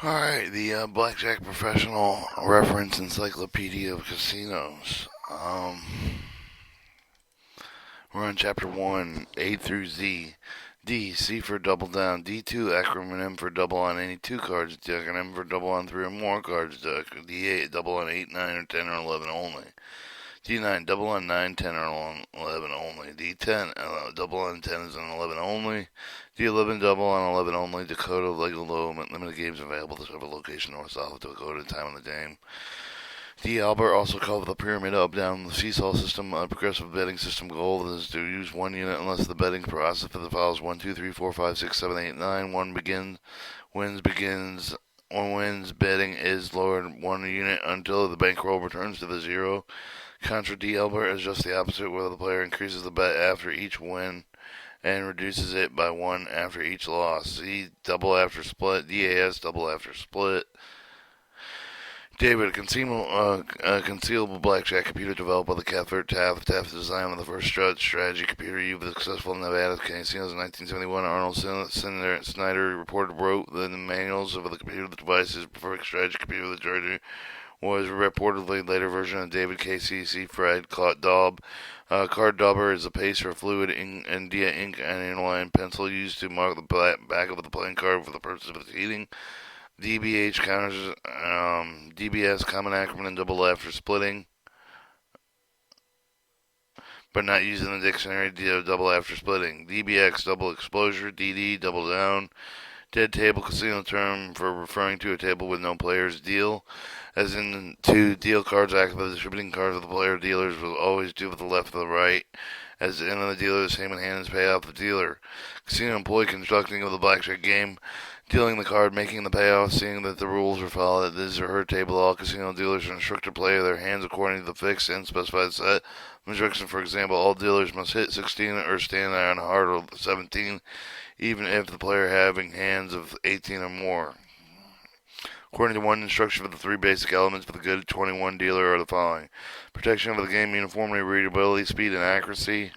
Alright, the Blackjack Professional Reference Encyclopedia of Casinos. We're on Chapter 1, A through Z. D, C for double down. D2, acronym for double on any two cards. D, acronym for double on three or more cards. D8, double on 8, 9, or 10 or 11 only. D9, double on 9, 10, or 11 only. D10, double on 10 is an 11 only. D11, double on 11 only. Dakota, legal low, limited games available to several location north, south of Dakota, time of the game. D. Albert, also called the pyramid up down the seesaw system, a progressive betting system goal is to use one unit unless the betting process for the files 1, 2, 3, 4, 5, 6, 7, 8, 9. One wins betting is lowered 1 unit until the bankroll returns to the zero. Contra D. Albert is just the opposite, where the player increases the bet after each win and reduces it by 1 after each loss. C. Double after split. DAS, double after split. David, a concealable blackjack computer developed by the Catholic Taft. Taft designed one of the first strategy computer used for the successful Nevada casinos in 1971. Arnold Snyder wrote the manuals of the computer. The device is perfect strategy computer. The strategy was reportedly later version of David K.C. Fred Daub. Card dauber is a paste or fluid India ink and inline pencil used to mark the back of the playing card for the purpose of its heating. DBH counters DBS, common acronym double after splitting, but not used in the dictionary. Double after splitting. DBX, double exposure. DD, double down. Dead table, casino term for referring to a table with no players. Deal, as in to deal cards active, distributing cards of the player. Dealers will always do with the left or the right. As in the dealer, the same in hand is pay off the dealer. Casino employee constructing of the blackjack game, dealing the card, making the payoff, seeing that the rules are followed at his or her table. All casino dealers are instructed to play their hands according to the fixed and specified set. Instruction, for example, all dealers must hit 16 or stand on hard or 17, even if the player having hands of 18 or more. According to one instruction for the 3 basic elements for the good 21 dealer are the following: protection of the game, uniformity, readability, speed, and accuracy.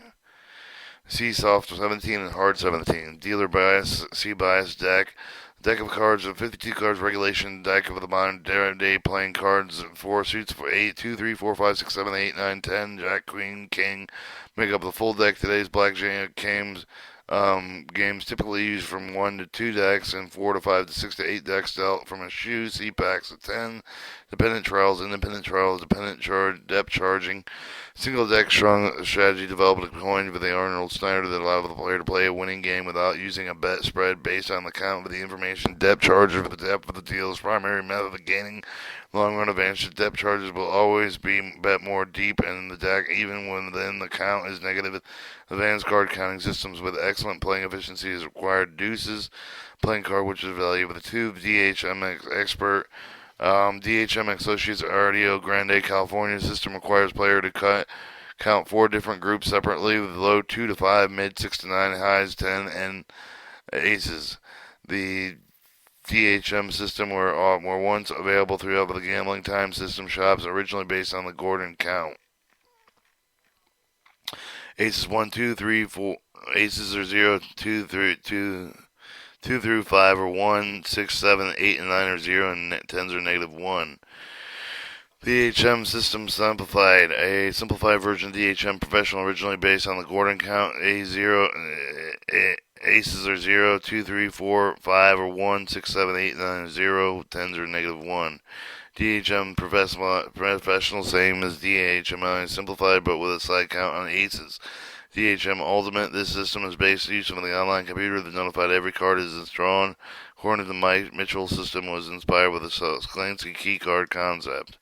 C soft 17 and hard 17. Dealer bias, C bias deck. Deck of cards of 52 cards regulation. Deck of the modern day playing cards. 4 suits for 8, 2, 3, 4, 5, 6, 7, 8, 9, 10. Jack, Queen, King. Make up the full deck. Today's blackjack games typically use from 1 to 2 decks and 4 to 5 to 6 to 8 decks dealt from a shoe. C packs of 10. Dependent trials, independent trials, depth charging. Single deck strong strategy developed a coin for the Arnold Snyder that allowed the player to play a winning game without using a bet spread based on the count of the information. Depth charger for the depth of the deal's primary method of gaining long run advantage. Depth charges will always be bet more deep in the deck, even when then the count is negative. Advanced card counting systems with excellent playing efficiency is required. Deuces, playing card which is valued with a 2. DHMX Expert. DHMX Associates Rio Grande, California system requires player to count 4 different groups separately with low 2 to 5, mid 6 to 9, highs 10, and aces. The DHM system were once available throughout the Gambling Time system shops, originally based on the Gordon count. Aces 1, 2, 3, 4. Aces are 0, 2, 3, 2 through 5 are 1, 6, 7, 8, and 9 are 0, and 10s are negative 1. The DHM system simplified. A simplified version of DHM Professional, originally based on the Gordon count. Aces are 0, 2, 3, 4, 5 are 1, 6, 7, 8, 9 are 0, 10s are negative 1. DHM Professional, same as DHMI, simplified but with a side count on aces. DHM Ultimate, this system is based on use of the online computer that notified every card is drawn. According to the Mike Mitchell system, was inspired with the Sklansky key card concept.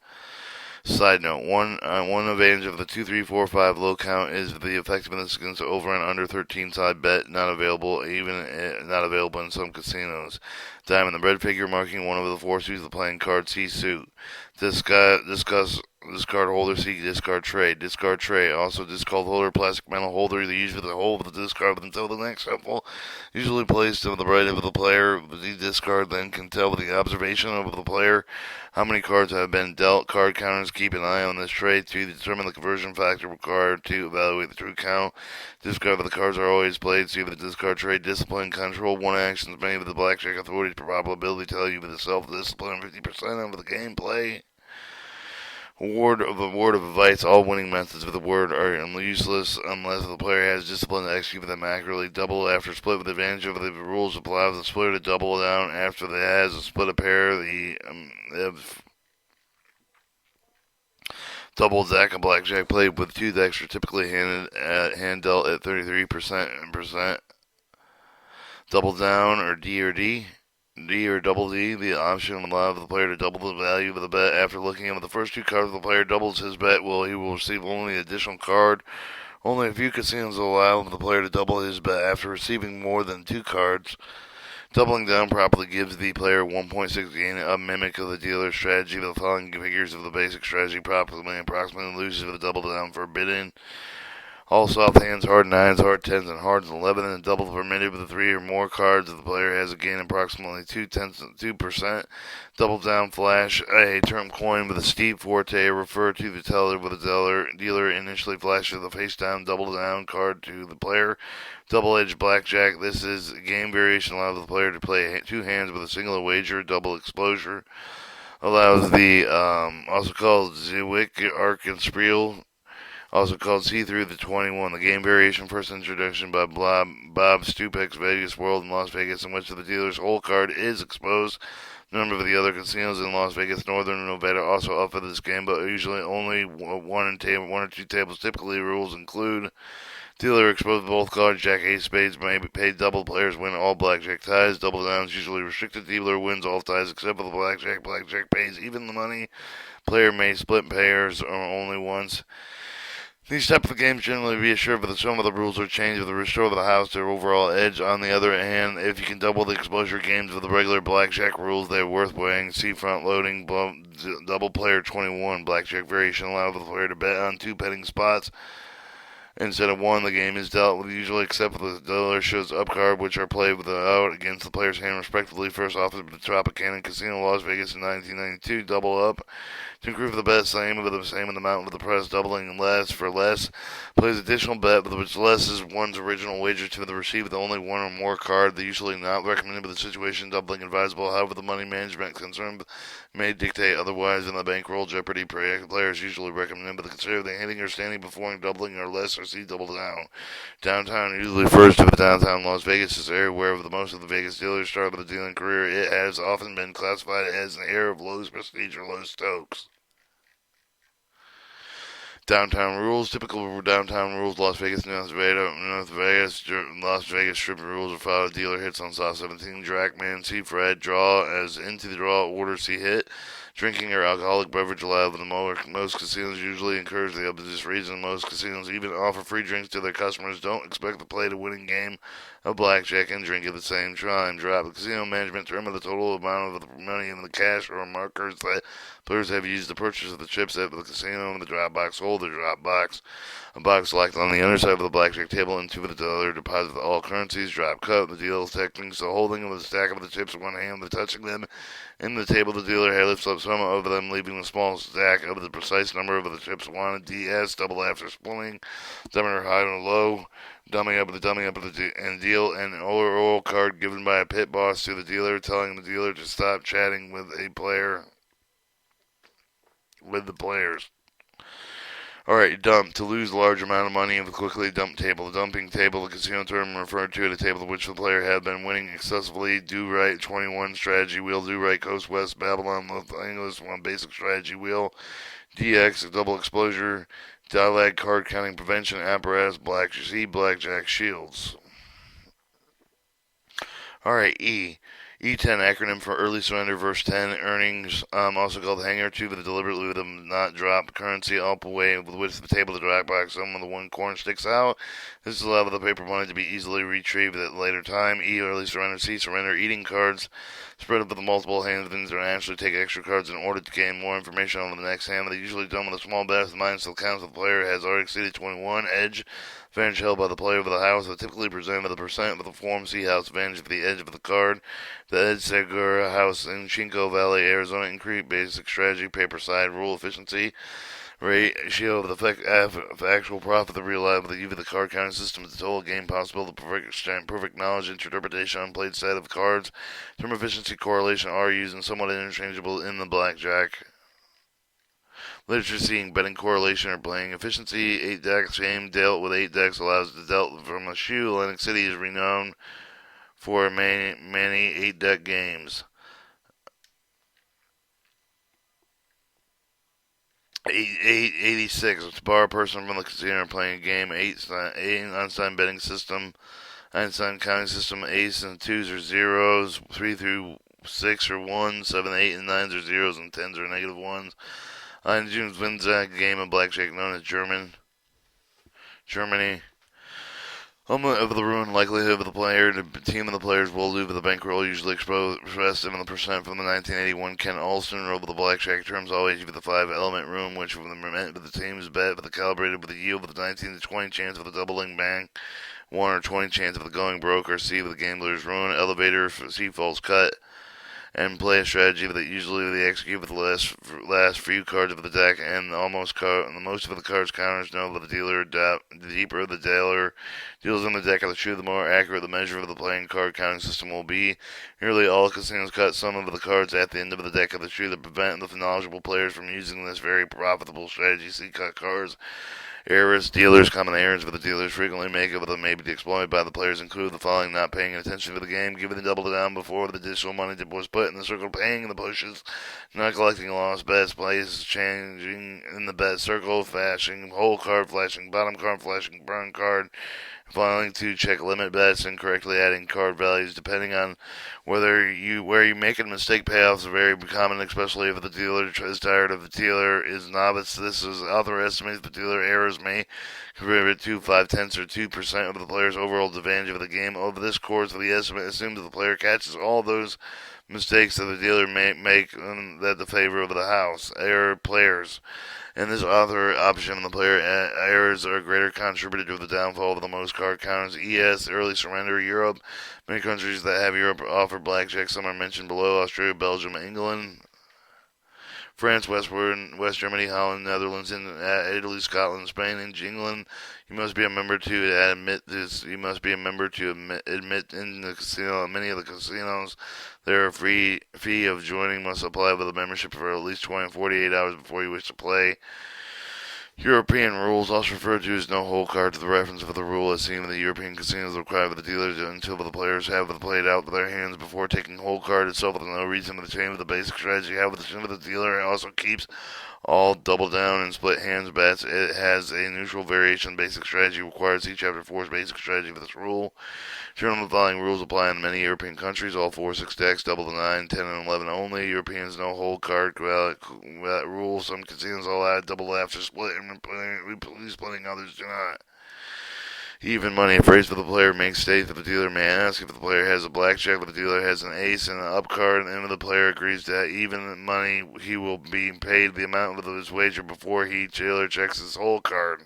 Side note: one advantage of the 2, 3, 4, 5 low count is the effectiveness against over and under 13 side bet, not available in some casinos. Diamond, the red figure marking one of the 4 suits of the playing card. C suit. Discuss Discard holder, see discard tray. Discard tray. Also discard holder, plastic metal holder, either used with the hole of the discard until the next shuffle. Usually placed to the right of the player. The discard then can tell with the observation of the player how many cards have been dealt. Card counters keep an eye on this tray to determine the conversion factor required to evaluate the true count. Discard of the cards are always played. See the discard tray. Discipline control. One actions made with the blackjack authorities probability tell you with the self-discipline 50% of the gameplay. Word of advice: all winning methods of the word are useless unless the player has discipline to execute them accurately. Double after split with advantage over the rules allow the splitter to double down after the has split a pair. The double deck of blackjack played with two decks are typically hand dealt at 33%. Double down or D. D or double D, the option will allow the player to double the value of the bet. After looking at the first two cards, the player doubles his bet. He will receive only an additional card. Only a few casinos will allow the player to double his bet after receiving more than two cards. Doubling down properly gives the player 1.6 gain, a mimic of the dealer's strategy. The following figures of the basic strategy approximately loses with the double down forbidden. All soft hands, hard nines, hard tens, and hards 11, and double permitted with the three or more cards. If the player has a gain approximately 2%. Double down flash, a term coin with a steep forte, refer to the teller with the dealer initially flashes the face down, double down card to the player. Double edged blackjack. This is a game variation allows the player to play two hands with a single wager. Double exposure allows the also called Zwick, Arc, and Spreel. Also called See-Through the 21, the game variation first introduction by Bob Stupek's Vegas World in Las Vegas, in which the dealer's whole card is exposed. A number of the other casinos in Las Vegas, Northern Nevada also offer this game, but usually only one or two tables. Typically, rules include dealer exposed both cards. Jack, ace, spades may be paid double. Players win all blackjack ties. Double downs usually restricted. Dealer wins all ties except for the blackjack. Blackjack pays even the money. Player may split pairs or only once. These types of games generally reassure that some of the rules are changed with the restore of the house their overall edge. On the other hand, if you can double the exposure games with the regular blackjack rules, they're worth weighing. See front loading, double player 21. Blackjack variation allows the player to bet on two betting spots instead of one. The game is dealt with usually except for the dealer shows up card, which are played without against the player's hand respectively. First offered by the Tropicana Casino, Las Vegas in 1992. Double up. To improve the bet, same amount with the price doubling less for less. Plays additional bet, with which less is one's original wager to the receiver with only one or more card. They're usually not recommended with the situation. Doubling advisable. However, the money management concern may dictate otherwise. In the bankroll jeopardy, players usually recommend, but consider the hitting or standing before doubling or less, or see double down. Downtown usually refers to the downtown Las Vegas is area where the most of the Vegas dealers start with a dealing career. It has often been classified as an area of low prestige or low stakes. Downtown rules. Typical downtown rules: Las Vegas, Las Vegas strip rules are followed. Dealer hits on soft 17. Jackman, see Fred. Draw as into the draw order, see hit. Drinking or alcoholic beverage allowed with most casinos usually encourage the opposite reason. Most casinos even offer free drinks to their customers. Don't expect to play the winning game of blackjack and drink at the same time. Drop. The casino management determine the total amount of the money in the cash or markers that players have used to purchase the chips at the casino. In the drop box, hold the drop box. A box locked on the underside of the blackjack table, into the dealer deposit all currencies. Drop cut. The deal techniques: the holding of the stack of the chips in one hand, the touching them in the table. The dealer lifts up some of them, leaving the small stack of the precise number of the chips wanted. DS, double after splitting. Dummy or high or low. Dummy up and deal an oral card given by a pit boss to the dealer, telling the dealer to stop chatting with the players. Alright, dump. To lose a large amount of money in the quickly dump table. The dumping table, the casino term referred to at a table in which the player had been winning excessively. Do right, 21 strategy wheel. Do right, Coast West, Babylon, Los Angeles, one basic strategy wheel. DX, double exposure. Dilag, card counting prevention apparatus. Blackjack shields. Alright, E. E10, acronym for Early Surrender Verse 10 Earnings, also called Hanger 2, with deliberately with them not drop currency up away with the width of the table to the drop box. Some of the one corner sticks out. This allows the paper money to be easily retrieved at a later time. E, Early Surrender. C, Surrender eating cards. Spread up with multiple hands of internationally take extra cards in order to gain more information on the next hand. They're usually done with a small bet if the minus still counts if the player has already exceeded 21. Edge. Advantage held by the player of the house, are typically presented with a percent of the form C house advantage of the edge of the card. The Edge Segura House in Chinco Valley, Arizona, increased basic strategy, paper side, rule efficiency, ratio of the actual profit, the reliable the the card counting system, the total game possible, the perfect knowledge, interpretation on played side of cards, term efficiency, correlation are used and somewhat interchangeable in the blackjack. Literature seeing betting correlation or playing efficiency. 8 decks. Game dealt with 8 decks allows the dealt from a shoe. Atlantic City is renowned for many 8 deck games. 86. To bar a person from the casino playing a game. 8 Einstein betting system. Einstein counting system. Ace and 2s are zeros. 3 through 6 are 1s. 7, 8, and 9s are zeros, and 10s are negative 1s. Ein June's Winzak game of blackjack known as Germany. Of the ruin likelihood of the player, the team of the players will lose with the bankroll usually expressed in the percent from the 1981 Ken Olson rule with the blackjack terms always give the 5-element room, which from the meant with the team's bet with the calibrated with the yield with the 19 to 20 chance of the doubling bank, 1 or 20 chance of the going broke, or C with the gambler's ruin, elevator, C falls cut, and play a strategy that usually they execute with the last few cards of the deck, and most of the cards counters know that the deeper the dealer deals in the deck of the shoe, the more accurate the measure of the playing card counting system will be. Nearly all casinos cut some of the cards at the end of the deck of the shoe to prevent the knowledgeable players from using this very profitable strategy. See cut cards. Errors, dealers, common errors with the dealers frequently make it with them may be exploited by the players include the following: not paying attention to the game, giving the double down before the additional money was put in the circle, paying the pushes, not collecting lost bets, plays changing in the bet circle, flashing whole card, flashing bottom card, flashing burn card, failing to check limit bets, incorrectly adding card values depending on where you make a mistake. Payoffs are very common, especially if the dealer is tired of the dealer is novice. This is author estimates the dealer errors may contribute to 5/10 or 2% of the player's overall advantage of the game. Over this course of the estimate assumes that the player catches all those mistakes that the dealer may make that the favor of the house. Error players. In this author option, the player errors are a greater contributor to the downfall of the most card counters. ES, early surrender, Europe. Many countries that have Europe offer blackjack. Some are mentioned below: Australia, Belgium, England, France, West Germany, Holland, Netherlands, Italy, Scotland, Spain, and England. You must be a member to admit this. You must be a member to admit in the casino. Many of the casinos, their fee of joining must apply with a membership for at least 20 and 48 hours before you wish to play. European rules, also referred to as no hold card, to the reference of the rule as seen in the European casinos required by the dealers until the players have played out with their hands before taking hold card itself. With no reason to change the basic strategy. However, the dealer also keeps all double down and split hands bets. It has a neutral variation. Basic strategy requires each after 4 basic strategy for this rule. General the following rules apply in many European countries. All 4-6 decks, double the 9, 10, and 11 only. Europeans no hold card rule. Some casinos allow double after split and splitting, others do not. Even money, a phrase for the player makes state that the dealer may ask if the player has a blackjack, but the dealer has an ace and an up card, and if the player agrees to even money, he will be paid the amount of his wager before he dealer checks his whole card.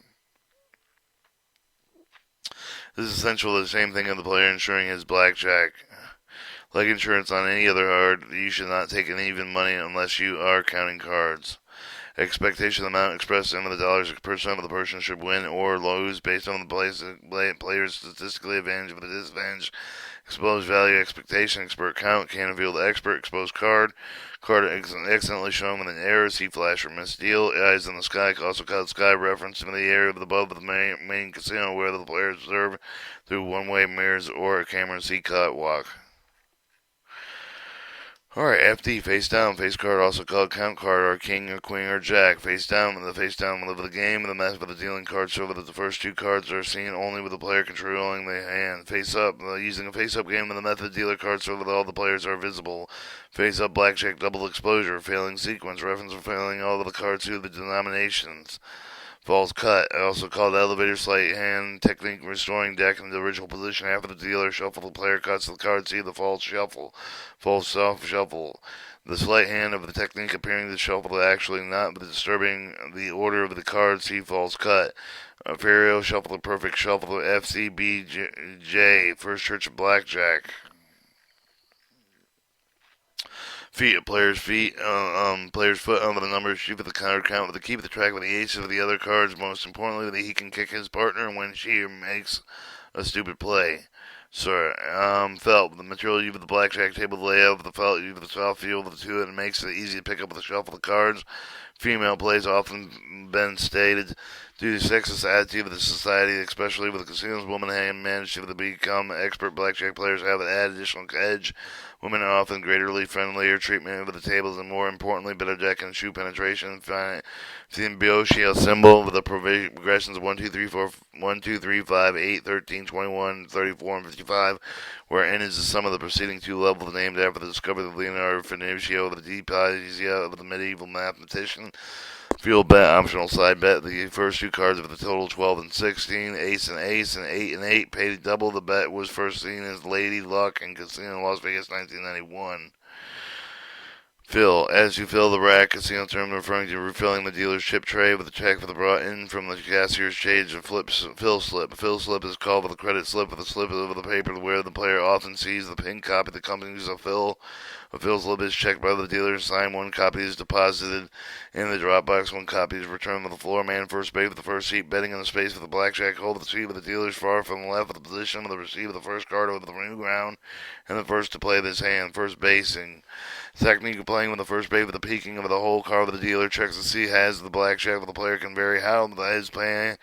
This is essential to the same thing of the player insuring his blackjack. Like insurance on any other card, you should not take an even money unless you are counting cards. Expectation amount expressed in the dollars percent of the person should win or lose based on the player's statistically advantage with a disadvantage. Exposed value expectation expert count can reveal the expert exposed card. Card accidentally shown with an error. See flash or miss deal. Eyes in the sky, also called sky reference in the area above the main casino where the players observe through one-way mirrors or a camera. See cut walk. Alright. FD, face down, face card, also called count card, or king or queen or jack. Face down, the face down of the game, the method of the dealing card, so that the first two cards are seen only with the player controlling the hand. Face up, using a face up game, the method dealer card, so that all the players are visible. Face up, blackjack, double exposure, failing sequence, reference for failing all of the cards to the denominations. False cut, also called elevator sleight hand technique, restoring deck in the original position after the dealer shuffle. The player cuts the card, see the false shuffle, false soft shuffle. The sleight hand of the technique appearing to shuffle, actually not disturbing the order of the cards, see false cut. Ferrio shuffle, the perfect shuffle, FCBJ, First Church of Blackjack. Feet, player's feet, player's foot over the number of sheep of the card count with the keep the track with the ace of the other cards. Most importantly, that he can kick his partner when she makes a stupid play. Sir, felt the material you of the blackjack table layout of the felt you of the soft feel of the two, and makes it easy to pick up with the shuffle of the cards. Female plays often been stated due to sexist attitude of the society, especially with the casinos. Women have managed to become expert blackjack players, have an added additional edge. Women are often greaterly friendlier treatment of the tables, and more importantly, better deck and shoe penetration. Symbiotial symbol with the progressions of 1, 2, 3, 4, 1, 2, 3, 5, 8, 13, 21, 34, and 55, where n is the sum of the preceding two levels named after the discovery of Leonardo Finocio, the Deepasia of the medieval mathematician. Field bet, optional side bet. The first two cards of the total 12 and 16, ace, and 8 and 8, paid double. The bet was first seen as Lady Luck in Casino Las Vegas 1991. Fill. As you fill the rack, casino term referring to refilling the dealer's chip tray with a check for the brought in from the cashier's change and fill slip. A fill slip is called with a credit slip with a slip over the paper where the player often sees the pin copy. The company's a fill. A fill slip is checked by the dealer, signed. One copy is deposited in the drop box. One copy is returned with the floor man. First base with the first seat, betting in the space with the blackjack hold of the seat with the dealer's far from the left of the position of the receive of the first card over the new ground, and the first to play this hand. First basing. Technique of playing with the first base with the peaking of the whole card with the dealer. Checks to see has the blackjack, but the player can vary how the head's playing.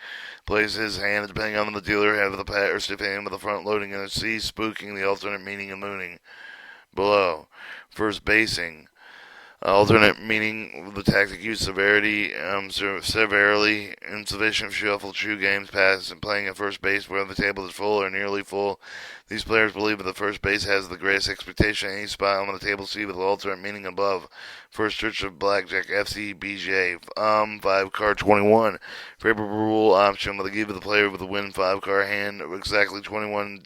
Plays his hand depending on the dealer have the pat or stiff hand with the front loading and a C, spooking the alternate meaning of mooning. Below. First basing. Alternate meaning the tactic used severely insufficient shuffle shoe games pass and playing at first base where the table is full or nearly full. These players believe that the first base has the greatest expectation any spot on the table C with alternate meaning above. First Church of Blackjack FCBJ 5 card 21. Favorable rule option with a give of the player with a win 5 card hand of exactly 21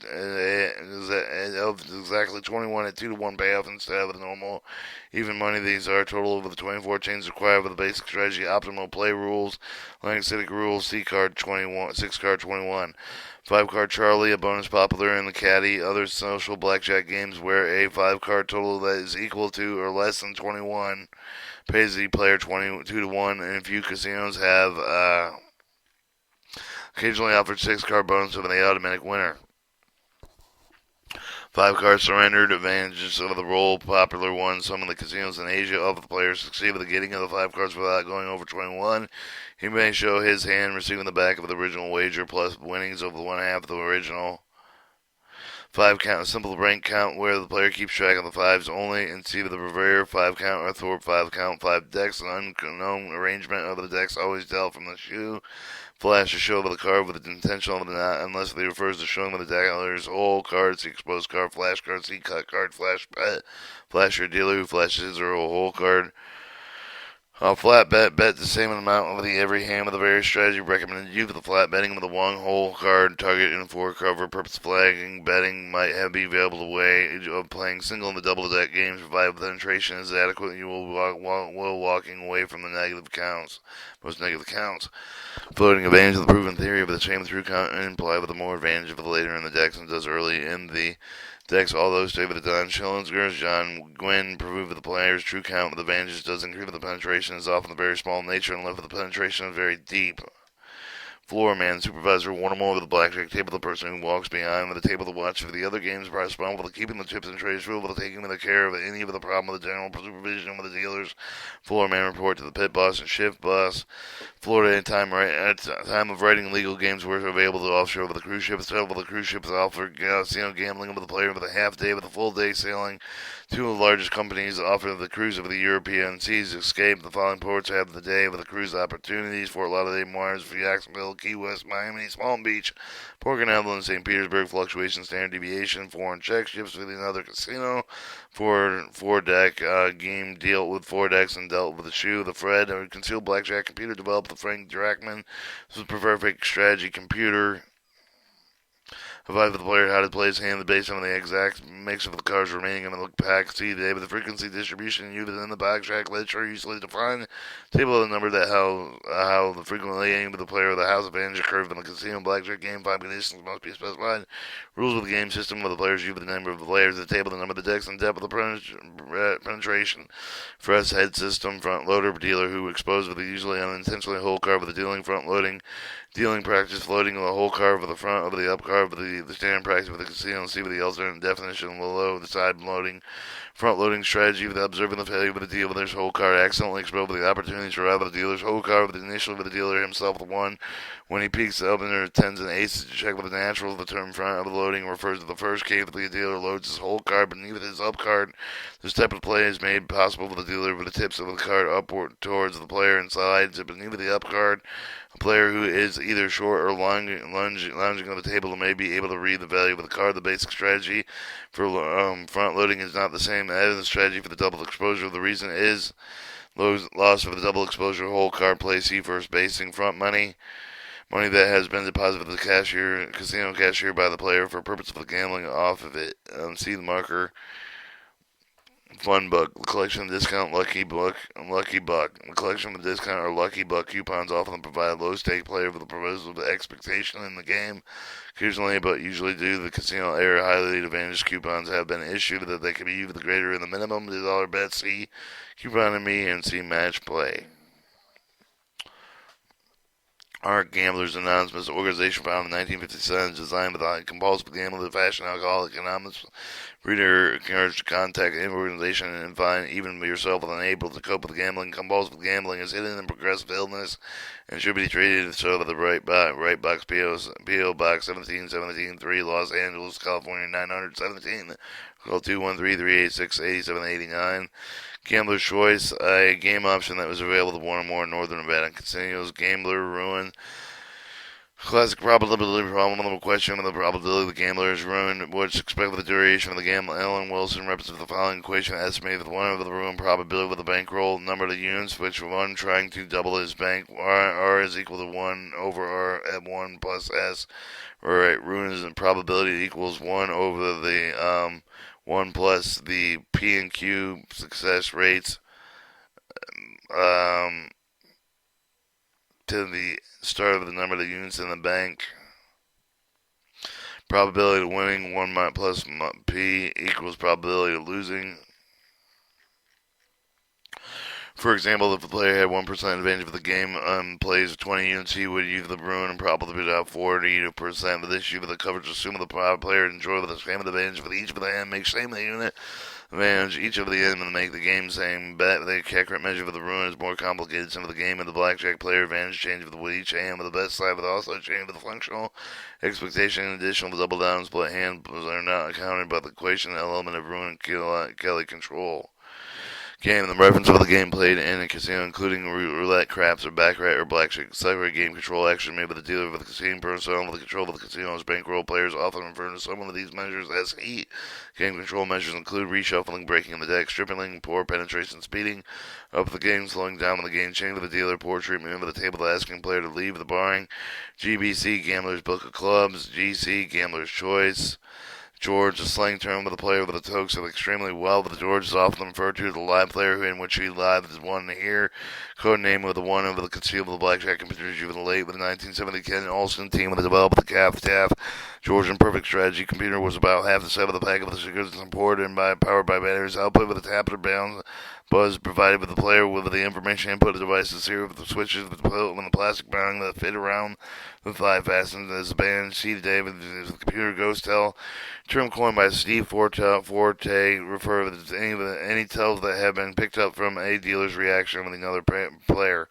exactly 21 at 2 to 1 payoff instead of the normal even money. These are total over the 24 chains required with the basic strategy optimal play rules. Langsonic rules C card 21 6 card 21. 5 card Charlie, a bonus popular in the caddy. Other social blackjack games where a 5 card total that is equal to or less than 21 pays the player 22 to 1, and few casinos have occasionally offered 6 card bonus of an automatic winner. 5 cards surrendered, advantages of the roll, popular ones. Some of the casinos in Asia offer the player succeed with the getting of the 5 cards without going over 21. He may show his hand receiving the back of the original wager plus winnings over the 1/2 of the original. 5 count, a simple rank count where the player keeps track of the 5s only, and see with the Revere 5 count or Thorpe 5 count. 5 decks, an unknown arrangement of the decks always dealt from the shoe. Flash a show of the card with the intention of the not, unless they refers to showing with the dealer's whole card, see exposed card, flash card, see cut card, flash bet. Flash your dealer who flashes his or her whole card. Flat bet the same amount of the every hand with a various strategy recommended you for the flat betting with the one whole card target in 4 cover. Purpose flagging betting might have be available the way of playing single in the double deck games. Provided penetration is adequate, you will walking away from the negative counts. Most negative counts. Floating advantage of the proven theory of the same through count and imply with the more advantage of the later in the decks and does early in the decks. All those stay with the Don Schillingers. John Gwynn proved the player's true count with advantages does increase with the penetration is often the very small nature and left with the penetration is very deep. floor man, supervisor, one or more of the blackjack table, the person who walks behind the table to watch for the other games, are responsible for keeping the chips and trays full, for taking the care of any of the problem with the general supervision of the dealers. Floor man report to the pit boss and shift boss. Florida at time of writing legal games were available to offshore with the cruise ship. Several of the cruise ships offer casino gambling with the player with a half day with a full day sailing. Two of the largest companies offer the cruise of the European seas. Escape. The following ports have the day with the cruise opportunities: Fort Lauderdale, Mars, Jacksonville, Key West, Miami, Palm Beach, Port Canaveral, St. Petersburg. Fluctuation, standard deviation, foreign check ships with another casino. Four deck game dealt with four decks and dealt with the shoe. The Fred, a concealed blackjack computer developed the Frank Drachman. This was a perfect strategy computer. Advise the player how to play his hand based on the exact mix of the cards remaining in the pack. See the with the frequency distribution used within the blackjack ledger usually defined. Table of the number that how the frequently aim of the player of the house advantage curve in the casino blackjack game. 5 conditions must be specified. Rules of the game system of the players use the number of the players, the table, the number of the decks, and depth of the penetration. Fresh head system, front loader, dealer who exposed with a usually unintentionally whole card with the dealing front loading. Dealing practice, floating the whole card with the front of the up card with the standard practice with the casino. See with the alternate definition below the side loading. Front loading strategy with observing the failure with the deal with his whole card. Accidentally exposed with the opportunities to arrive with the dealer's whole card with initially with the dealer himself with one. When he peaks the opener, tens and aces to check with the naturals. The term front of the loading refers to the first case that the dealer loads his whole card beneath his up card. This type of play is made possible for the dealer with the tips of the card upward towards the player and slides beneath the up card. A player who is either short or lounging on the table may be able to read the value of the card. The basic strategy for front loading is not the same as the strategy for the double exposure. The reason is loss for the double exposure whole card play. See first basing front money. Money that has been deposited with the casino cashier by the player for purpose of the gambling off of it. See the marker. Fun Buck, the collection of discount Lucky Buck, and Lucky Buck. The collection of discount or Lucky Buck coupons often provide low stake player with a proposal of expectation in the game. Occasionally, but usually due to the casino area, highly advantaged coupons have been issued that they can be used with greater than the minimum $1 bet. See coupon and me and see match play. Art Gamblers Anonymous, organization founded in 1957, designed with a compulsive gambling, fashion, alcoholic, anonymous. Reader encouraged to contact any organization and find even yourself unable to cope with gambling. Compulsive gambling is hidden and progressive illness and should be treated so by the right box P.O. Box 17773, Los Angeles, California 917. Call 213-386-8789. Gambler's Choice, a game option that was available to one or more Northern Nevada casinos. Gambler Ruin. Classic probability problem. The question of the probability the gambler is ruined. What's expected with the duration of the game? Ellen Wilson represents the following equation estimated with one over the ruin probability with the bankroll number of units, which one trying to double his bank. R is equal to 1 over R at 1 plus S. Right, ruin is probability equals 1 over the 1 plus the P and Q success rates to the start of the number of the units in the bank. Probability of winning 1 plus P equals probability of losing. For example, if the player had 1% advantage of the game plays 20 units, he would use the ruin and probably about 40%. With this, with the coverage, assume the player enjoy the same advantage with each of the hand, make same the unit advantage each of the end and make the game same. Bet the accurate measure of the ruin is more complicated. Some of the game of the blackjack player advantage change with each hand with the best side, but also change with the functional expectation. In addition, the double down split hand are not accounted by the equation element of ruin and Kelly control. Game. The reference of the game played in a casino, including roulette, craps, or baccarat, or blackjack. Separate game control action made by the dealer with the casino person with the control of the casino's bankroll. Players often refer to some of these measures as heat. Game control measures include reshuffling, breaking the deck, stripping, poor penetration, speeding up the game, slowing down when the game change with the dealer, poor treatment of the table, asking player to leave the barring. GBC, Gambler's Book of Clubs. GC, Gambler's Choice. George, a slang term with a player with a toke, so extremely well, but the George is often referred to as the live player in which he live is one here. Code name with the one over the concealable blackjack computers with the late with the 1970 Ken Olsen team with the developed the Taft. Georgian Perfect Strategy computer was about half the size of the pack of the cigarettes imported and powered by batteries. Output with a tapped or Buzz provided with the player with the information input devices here with the switches with the plastic band that fit around the thigh fastened as a band. C today with the computer ghost tell. Term coined by Steve Forte refer to any tells that have been picked up from a dealer's reaction with another player.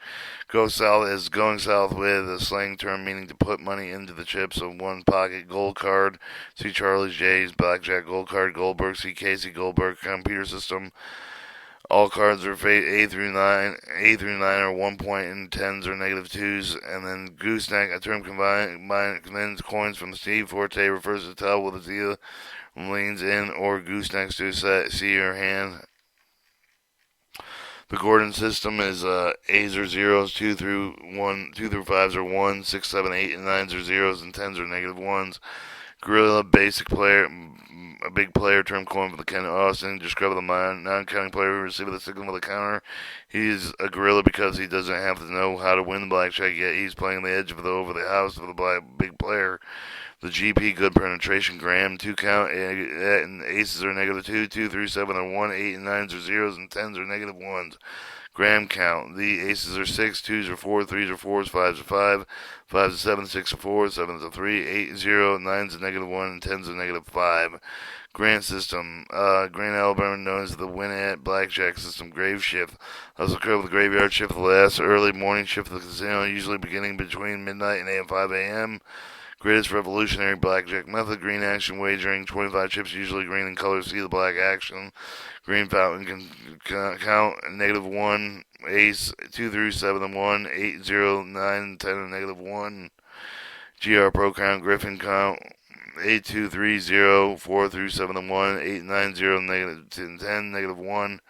Go south is going south with a slang term meaning to put money into the chips of one pocket. Gold card. See Charlie J's Blackjack Gold card. Goldberg. See Casey Goldberg computer system. All cards are A through 9. A through 9 are 1 point and 10s or negative 2s. And then gooseneck, a term combines coins from Steve Forte, refers to tell with the deal leans in or goosenecks to see your hand. The Gordon system is A's or zeros, 2 through 5s are 1, 6, 7, 8, and 9s are zeros, and 10s are negative 1s. Gorilla, basic player, a big player term coined for the Ken Austin. Describe the non-counting player who receives the signal of the counter. He's a gorilla because he doesn't have to know how to win the blackjack yet. He's playing the edge of over the house of the big player. The GP, good penetration. Graham, 2 count, and aces are negative 2, 2 through 7 are 1, 8 and 9s are zeros, and 10s are negative 1s. Graham count. The aces are 6, 2s are 4, 3s are 4s, 5s are 5, 5s are 7, 6 are 4, 7s are 3, 8 0, 9s are negative 1, and 10s are negative 5. Grant system. Grant, Alabama, known as the Winnett Blackjack system. Grave shift. Also occur with the graveyard shift, the last early morning shift of the casino, usually beginning between midnight and 5 a.m. Greatest revolutionary blackjack method. Green action wagering. 25 chips, usually green in color. See the black action. Green fountain can count negative 1. Ace 2 through 7 and 1. 8, 0, 9, 10 and negative 1. GR Pro count. Griffin count. 8, 2, 3, 0, 4 through 7 and 1. 8, 9, 0, negative 10, negative 1.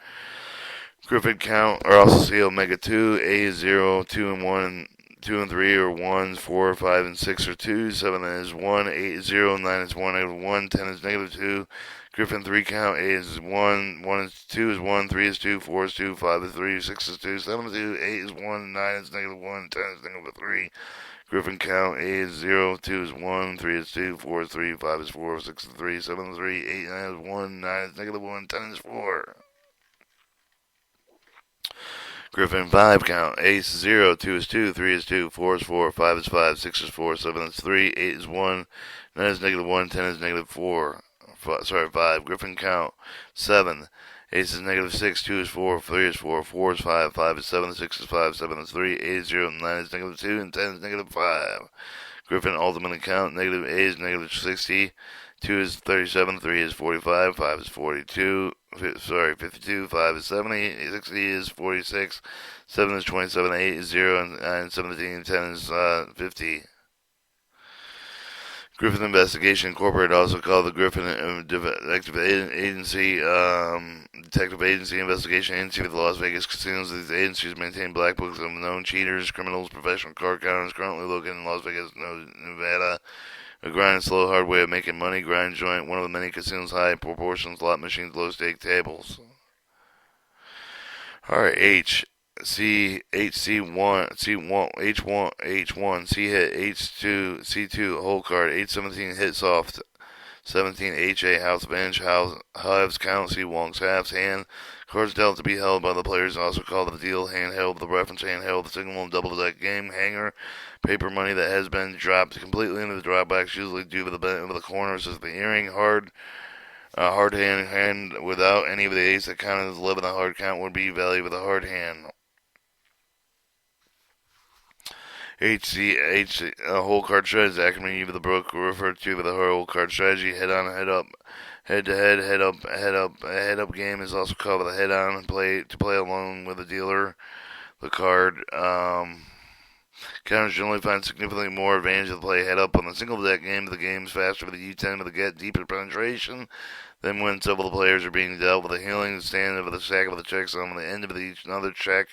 Griffin count. Or also see Omega 2. A is 0, 2 and 1. 2 and 3 are 1s, 4, 5, and 6 are 2s, 7 is 1, 8 is 0, 9 is 1, negative 1, 10 is negative 2. Griffin 3 count, 8 is 1, 1 is 2 is 1, 3 is 2, 4 is 2, 5 is 3, 6 is 2, 7 is 2, 8 is 1, 9 is negative 1, 10 is negative 3. Griffin count, 8 is 0, 2 is 1, 3 is 2, 4 is 3, 5 is 4, 6 is 3, 7 is 3, 8 9 is 1, 9 is negative 1, 10 is 4. Griffin 5 count. Ace 0, 2 is 2, 3 is 2, 4 is 4, 5 is 5, 6 is 4, 7 is 3, 8 is 1, 9 is negative 1, 10 is negative 4. 5. Griffin count. 7. Ace is negative 6, 2 is 4, 3 is 4, 4 is 5, 5 is 7, 6 is 5, 7 is 3, 8 is 0, 9 is negative 2, and 10 is negative 5. Griffin ultimate count. Negative A is negative 60. 2 is 37, 3 is 45, 5 is 42, 52, 5 is 70, 60 is 46, 7 is 27, 8 is 0, and 9, 17, 10 is 50. Griffin Investigation Incorporated, also called the Griffin Detective Agency, Detective Agency Investigation Agency of the Las Vegas casinos. These agencies maintain black books of known cheaters, criminals, professional card counters, currently located in Las Vegas, Nevada. A grind and slow, hard way of making money. Grind joint, one of the many casinos, high proportions, slot machines, low stake tables. Alright, H. C, HC1, C1, H1, H1, C hit, H2, C2, hole card, H17 hit soft, 17 HA, house bench, halves count, C wonks, halves hand, cards dealt to be held by the players, also called the deal, handheld, the reference handheld, the signal and double deck game, hanger, paper money that has been dropped completely into the dropbox, usually due to the bent of the corners as the earring, hard hand without any of the ace that counted as 11 the hard count would be value with a hard hand. HC, whole card strategy, acronym of the book referred to the whole card strategy, head on, head up, head to head, head up, head up game is also called the head on play to play along with the dealer. The card, counters generally find significantly more advantage to play head up on the single deck game. The game is faster with the U10 to get deeper penetration. Then when several players are being dealt with a healing stand over the stack of the checks on the end of each another check.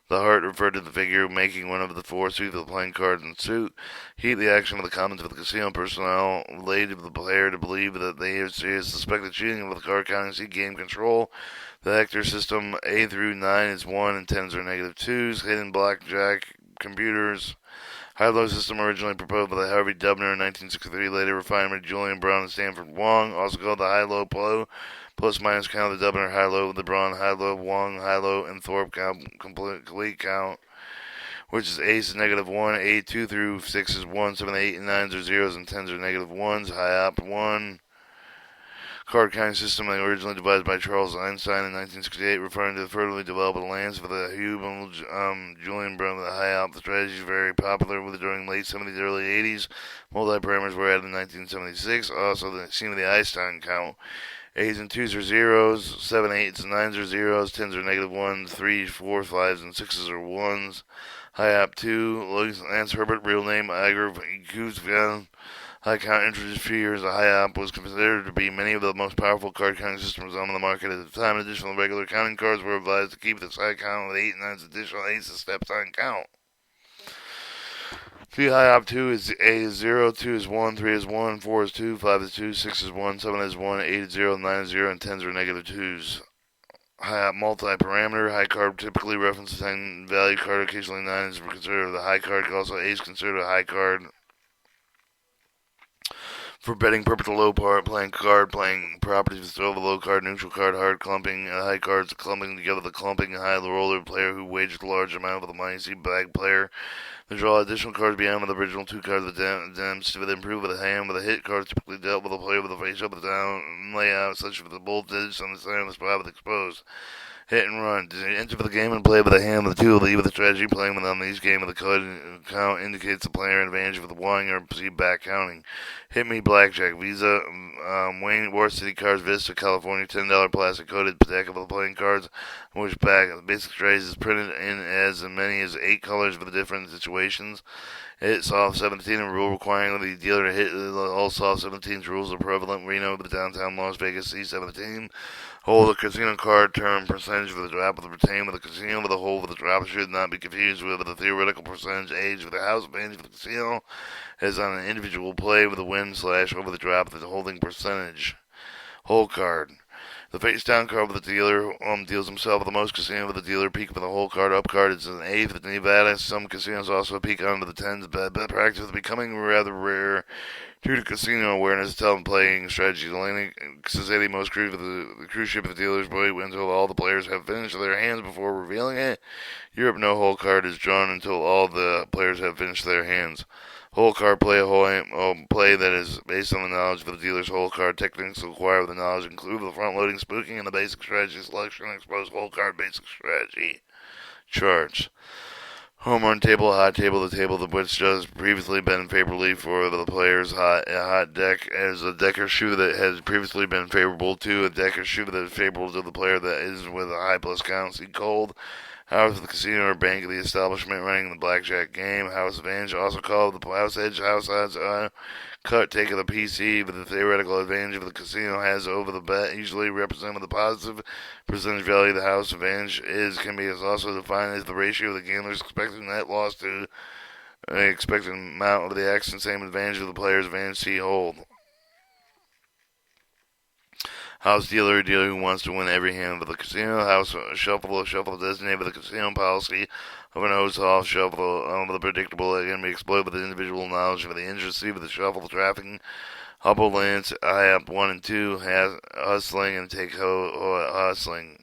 The heart referred to the figure making one of the 4 suits of the playing cards in suit. Heat the action of the comments of the casino personnel laid to the player to believe that they have suspected cheating with the card counting. See game control. The Hector system A through 9 is 1 and 10s are negative 2s. Hidden blackjack computers. High-low system originally proposed by Harvey Dubner in 1963, later refined by Julian Brown and Stanford Wong, also called the high-low Plus minus count of the Dubner, high-low, the Braun, high-low, Wong, high-low, and Thorpe count, complete count, which is ace is -1, 8, 2 through 6 is 1, 7, 8, and 9s are 0s, and 10s are -1s, high op 1. Card counting system originally devised by Charles Einstein in 1968, referring to the further developed lands for the Hubel Julian Brown the high op. The strategy is very popular during late 70s, early 80s. Multi-parameters were added in 1976. Also, the scene of the Einstein count. 8s and 2s are 0s, 7, 8s and 9s are 0s, 10s are -1s, 3, 4, 5s and 6s are 1s. High op 2, Lance Herbert, real name Igor Guzman. High count introduced a few years. A high op was considered to be many of the most powerful card counting systems on the market at the time. Additional regular counting cards were advised to keep this high count with 8 and 9's additional 8's step sign count. 3 high op 2 is A is 0, 2 is 1, 3 is 1, 4 is 2, 5 is 2, 6 is 1, 7 is 1, 8 is 0, 9 is 0, and 10s are -2s. High op multi-parameter. High card typically references 10 value card. Occasionally 9 is considered the high card. Also 8 is considered a high card. For betting purpose, a low part, playing card, playing properties with throw of a low card, neutral card, hard clumping, high cards, clumping together the clumping, high roller player who wagers a large amount of the money, see bag player. They draw additional cards beyond the original 2 cards of the dams to improve with a hand with a hit card typically dealt with a player with a face up with a down layout, such as with the voltage on the side of the spot with exposed. Hit and run. Enter for the game and play with a hand with a 2 lead with a strategy. Playing with on these game with a card count indicates the player advantage with the wine or perceived back counting. Hit me blackjack. Visa, Wayne War City cards, Vista, California, $10 plastic coated deck of the playing cards, which back the basic strategy is printed in as many as 8 colors for the different situations. Hit soft 17, a rule requiring the dealer to hit all soft 17's rules are prevalent. Reno, the downtown Las Vegas C17. Hold a casino card term percentage for the drop of the retain with the casino with a hold for the drop should not be confused with the theoretical percentage age of the house advantage of the casino as on an individual play with the win / over the drop of the holding percentage. Hold card. The face down card of the dealer deals himself with the most casino with the dealer peak with the whole card. Up card is an 8 for the Nevada. Some casinos also peak onto the 10s. Bad practice is becoming rather rare due to casino awareness, tell playing strategy. Atlantic Society most cruise with the cruise ship of the dealers wait until all the players have finished their hands before revealing it. Europe, no whole card is drawn until all the players have finished their hands. Whole card play, a whole play that is based on the knowledge of the dealer's whole card. Techniques acquired with the knowledge include the front loading, spooking, and the basic strategy selection. Exposed whole card basic strategy charts. Home run table, hot table, the table which has previously been favorably for the player's hot deck, as a deck or shoe that has previously been favorable to a deck or shoe that is favorable to the player that is with a high plus count. See cold. House of the casino or bank of the establishment running the blackjack game. House advantage, also called the house edge. House odds cut take of the PC, but the theoretical advantage of the casino has over the bet, usually represented with the positive percentage value of the house advantage can be also defined as the ratio of the gambler's expected net loss to the expected amount of the X and same advantage of the player's advantage. See hold. House dealer who wants to win every hand of the casino. House shuffle designated with the casino policy of an host off shuffle of the predictable that can be exploited with the individual knowledge of the industry with the shuffle trafficking. Hubble Lance, high up 1 and 2, hustling and take hustling.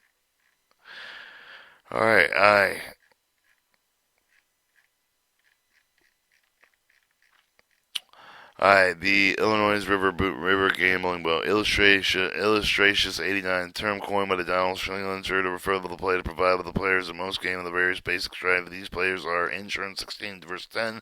Alright, the Illinois River Gambling Boat. Illustrations 89. Term coined by the Donald Schindler to refer to the play to provide with the players in most game of the various basic strategies. These players are insurance 16 versus 10,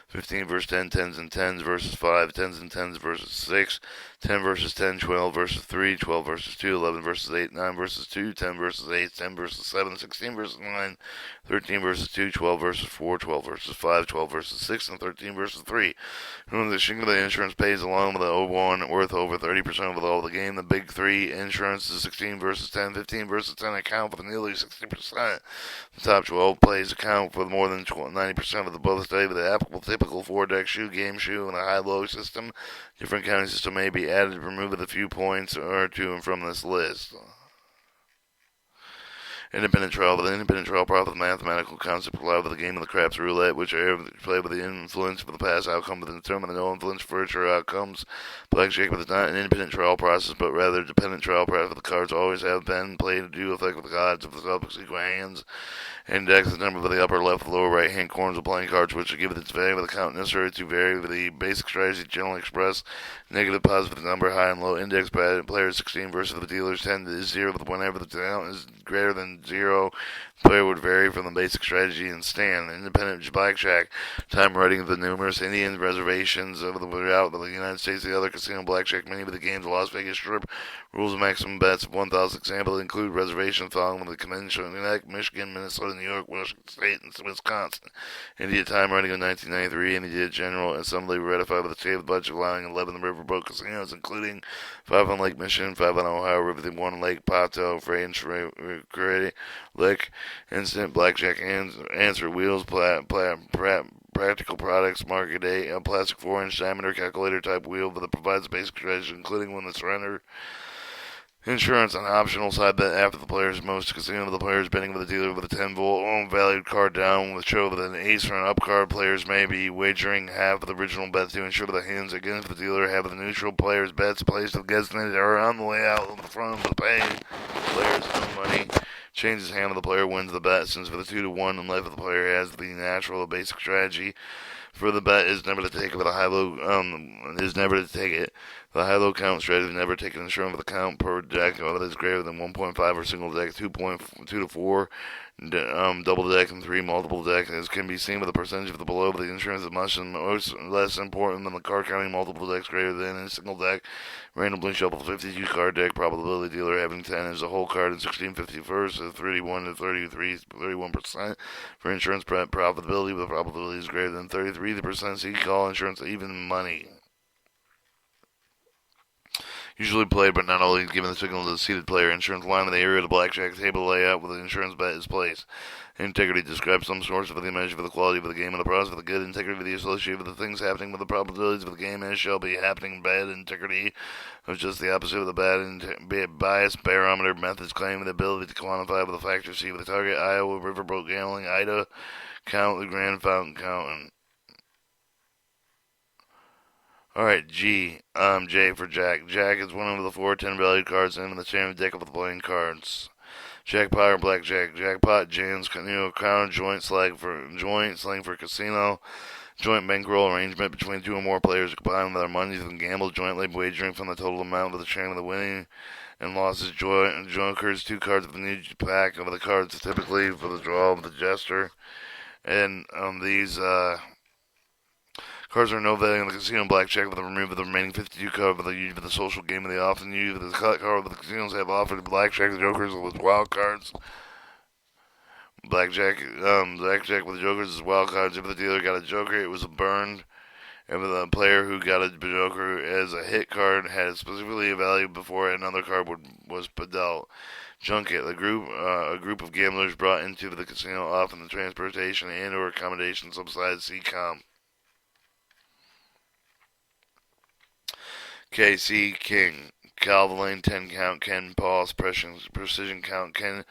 15 versus 10, 10s and 10s versus 5, 10s and 10s versus 6, 10 versus 10, 12 versus 3, 12 versus 2, 11 versus 8, 9 versus 2, 10 versus 8, 10 versus 7, 16 versus 9, 13 versus 2, 12 versus 4, 12 versus 5, 12 versus 6, and 13 versus 3. Whom the Shingle insurance pays along with the 01 worth over 30% of all the game. The big 3 insurance is 16 versus 10, 15 versus 10 account for nearly 60%. The top 12 plays account for more than 90% of the both study with the applicable typical 4-deck shoe, game shoe, and a high-low system. Different counting system may be added to remove a few points or to and from this list. Independent trial. The independent trial profit mathematical concept allowed with the game of the craps roulette, which are played with the influence of the past outcome to determine the no influence for future outcomes. Blackjack is not an independent trial process, but rather a dependent trial process. The cards always have been played to do effect with the odds of the subsequent hands. Index the number of the upper left, lower right hand corners of playing cards, which give it its value with the count necessary to vary with the basic strategy generally expressed. Negative, positive number, high and low index players 16 versus the dealers 10 is 0. Whenever the count is greater than 0, the player would vary from the basic strategy and stand. Independent blackjack, time writing of the numerous Indian reservations throughout the United States, the other casino blackjack, many of the games, Las Vegas Strip, rules of maximum bets of 1,000 examples include reservations following with the convention in Connecticut, Michigan, Minnesota, New York, Washington State, and Wisconsin. India time writing of 1993, India General Assembly ratified with the state of the budget allowing 11 riverboat casinos, including 5 on Lake Michigan, 5 on Ohio River, 1 Lake Pato, Frey and Lick, Instant Blackjack Answer Wheels, Practical Products, Market A plastic 4-inch diameter calculator type wheel that provides basic strategy, including when the surrender insurance on optional side bet after the player's most casino. The players betting with the dealer with a 10-volt own valued card down with show with an ace or an up card. Players may be wagering half of the original bet to ensure the hands against the dealer have the neutral player's bets placed with designated or on the layout of the front of the paying player's own money. Changes hand of the player wins the bet, since for the 2-1 and left of the player has the natural basic strategy for the bet is never to take it with a high-low, is never to take it. The high-low count strategy is never take an insurance with a count per deck that is greater than 1.5 or single deck, 2.2 to 4, double deck, and 3 multiple deck. As can be seen with the percentage of the below, the insurance is much less important than the card counting multiple decks greater than a single deck. Randomly shuffled 52 card deck, probability dealer having 10 as a whole card and 1651st is 31 to 31%. For insurance profitability, with probability is greater than 33%, so you call insurance even money. Usually played, but not always given the signal to the seated player. Insurance line in the area of the blackjack table layout where the insurance bet is placed. Integrity describes some source of the measure for the quality of the game and the process of the good integrity of the associated with the things happening with the probabilities of the game as shall be happening. Bad integrity of just the opposite of the bad bias barometer methods claiming the ability to quantify with a factor C with the target Iowa riverboat gambling Ida count the Grand Fountain count. Alright, J for Jack. Jack is one of the 4 10 valued cards in the chain of deck of the playing cards. Jackpot or blackjack. Jackpot, jams, crown, joint slang for casino. Joint bankroll arrangement between 2 or more players who combine their monies and gamble jointly, wagering from the total amount of the chain of the winning and losses. Jokers, 2 cards of the new pack of the cards, typically for the draw of the jester. And these cards are no value in the casino blackjack with the remove of the remaining 52 cards for the social game, and they often use the cut card of the casinos have offered blackjack the jokers with wild cards. Blackjack with the jokers is wild cards. If the dealer got a joker, it was burned. If the player who got a joker as a hit card had specifically a value before another card was dealt. Junket, a group of gamblers brought into the casino, often the transportation and/or accommodation subsidized C-Com. KC King, Calvin 10 count, Ken Paul, precision count, Ken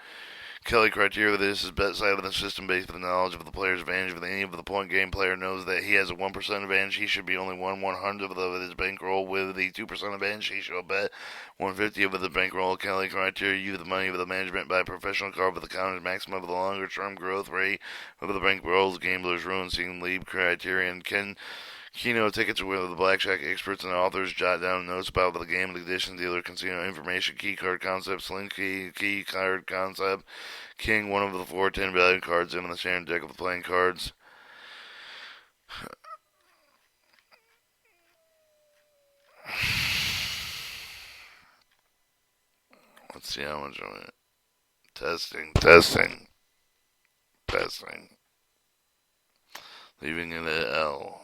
Kelly criteria. This is bet side of the system based on the knowledge of the player's advantage. If any of the point game player knows that he has a 1% advantage, he should be only 1/100th of his bankroll. With the 2% advantage, he should bet 1/50 of the bankroll. Kelly criteria: use the money of the management by a professional card with the counted maximum of the longer term growth rate of the bankrolls. Gamblers ruin seeing lead criterion. Keynote tickets where the blackjack experts and authors jot down notes about the game, the condition, dealer, casino information, key card concept, sling key card concept. King, one of the 4 10 valued cards in the standard deck of the playing cards. Let's see how much of it. Testing. Leaving it at L.